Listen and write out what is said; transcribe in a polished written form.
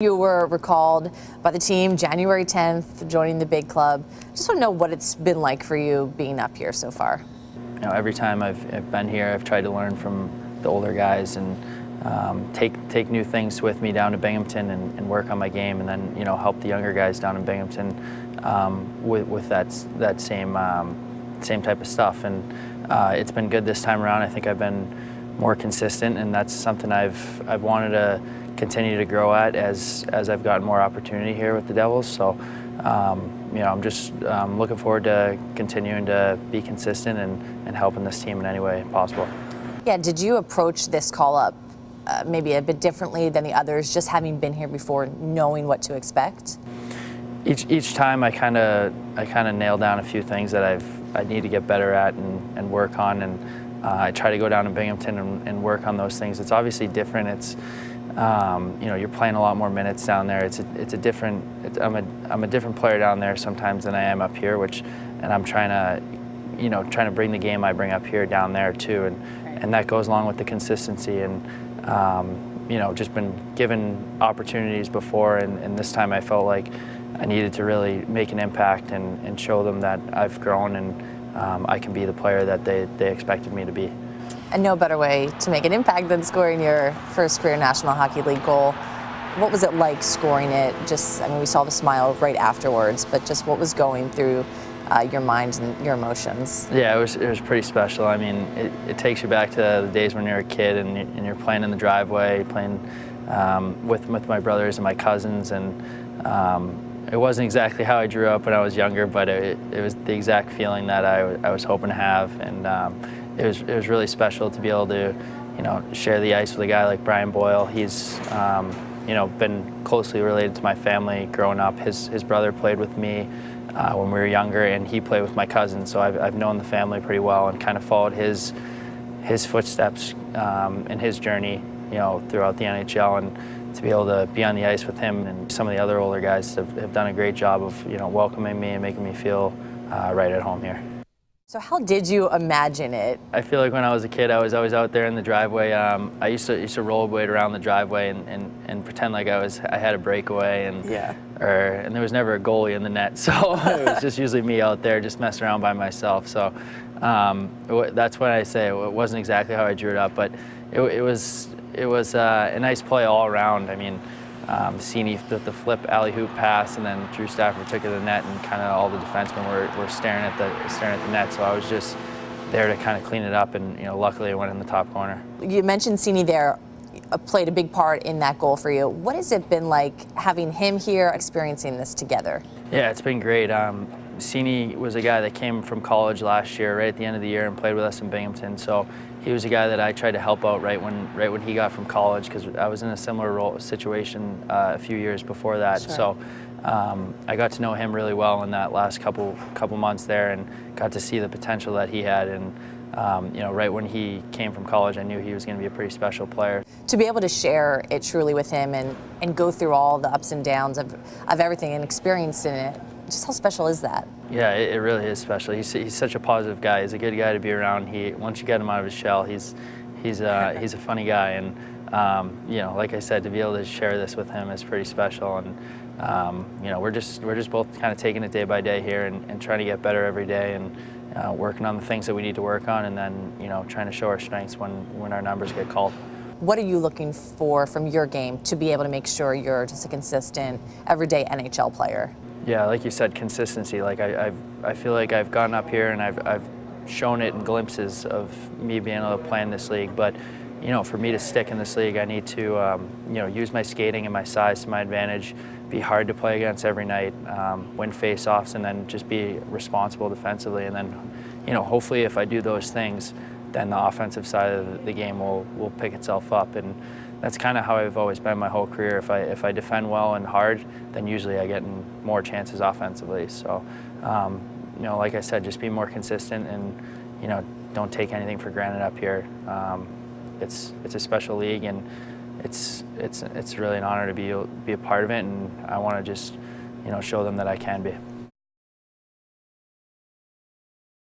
You were recalled by the team January 10th, joining the big club. Just want to know what it's been like for you being up here so far. You know, every time I've been here, I've tried to learn from the older guys and take new things with me down to Binghamton and work on my game, and then help the younger guys down in Binghamton with that same type of stuff. And it's been good this time around. I think I've been more consistent, and that's something I've wanted to continue to grow at as I've gotten more opportunity here with the Devils. So I'm just looking forward to continuing to be consistent and helping this team in any way possible. Yeah, did you approach this call up maybe a bit differently than the others, just having been here before, knowing what to expect? Each time I kind of nail down a few things that I need to get better at and work on, and I try to go down to Binghamton and work on those things. It's obviously different. It's you're playing a lot more minutes down there. I'm a different player down there sometimes than I am up here, and I'm trying to bring the game I bring up here down there too, and that goes along with the consistency and just been given opportunities before, and this time I felt like I needed to really make an impact and show them that I've grown and I can be the player that they expected me to be. And no better way to make an impact than scoring your first career National Hockey League goal. What was it like scoring it? We saw the smile right afterwards, but just what was going through your mind and your emotions? Yeah, it was pretty special. I mean, it takes you back to the days when you're a kid and you're playing in the driveway, playing with my brothers and my cousins, and it wasn't exactly how I grew up when I was younger, but it was the exact feeling that I was hoping to have, and it was really special to be able to, share the ice with a guy like Brian Boyle. He's, been closely related to my family growing up. His brother played with me when we were younger, and he played with my cousin. So I've known the family pretty well and kind of followed his footsteps in his journey, throughout the NHL, and to be able to be on the ice with him and some of the other older guys have done a great job of, welcoming me and making me feel right at home here. So how did you imagine it? I feel like when I was a kid, I was always out there in the driveway. I used to rollerblade around the driveway and pretend like I had a breakaway, and there was never a goalie in the net, so it was just usually me out there just messing around by myself. So that's when I say it wasn't exactly how I drew it up, but it was a nice play all around. I mean, Rooney with the flip alley-hoop pass, and then Drew Stafford took it to the net, and kind of all the defensemen were staring at the net. So I was just there to kind of clean it up, and luckily it went in the top corner. You mentioned Rooney there played a big part in that goal for you. What has it been like having him here, experiencing this together? Yeah, it's been great. Rooney was a guy that came from college last year, right at the end of the year, and played with us in Binghamton. So he was a guy that I tried to help out right when he got from college, because I was in a similar situation a few years before that. Sure. So I got to know him really well in that last couple months there, and got to see the potential that he had. And right when he came from college, I knew he was going to be a pretty special player. To be able to share it truly with him and go through all the ups and downs of everything and experience in it, just how special is that? Yeah, it really is special. He's such a positive guy. He's a good guy to be around. Once you get him out of his shell, he's a funny guy, and like I said, to be able to share this with him is pretty special. And we're just both kind of taking it day by day here and trying to get better every day, and working on the things that we need to work on, and then trying to show our strengths when our numbers get called. What are you looking for from your game to be able to make sure you're just a consistent, everyday NHL player? Yeah, like you said, consistency. Like I feel like I've gotten up here and I've shown it in glimpses of me being able to play in this league. But for me to stick in this league, I need to use my skating and my size to my advantage, be hard to play against every night, win face-offs, and then just be responsible defensively. And then hopefully if I do those things, then the offensive side of the game will pick itself up. And that's kind of how I've always been my whole career. If I defend well and hard, then usually I get in more chances offensively. So, like I said, just be more consistent, and don't take anything for granted up here. It's a special league, and it's really an honor to be a part of it, and I want to just show them that I can be.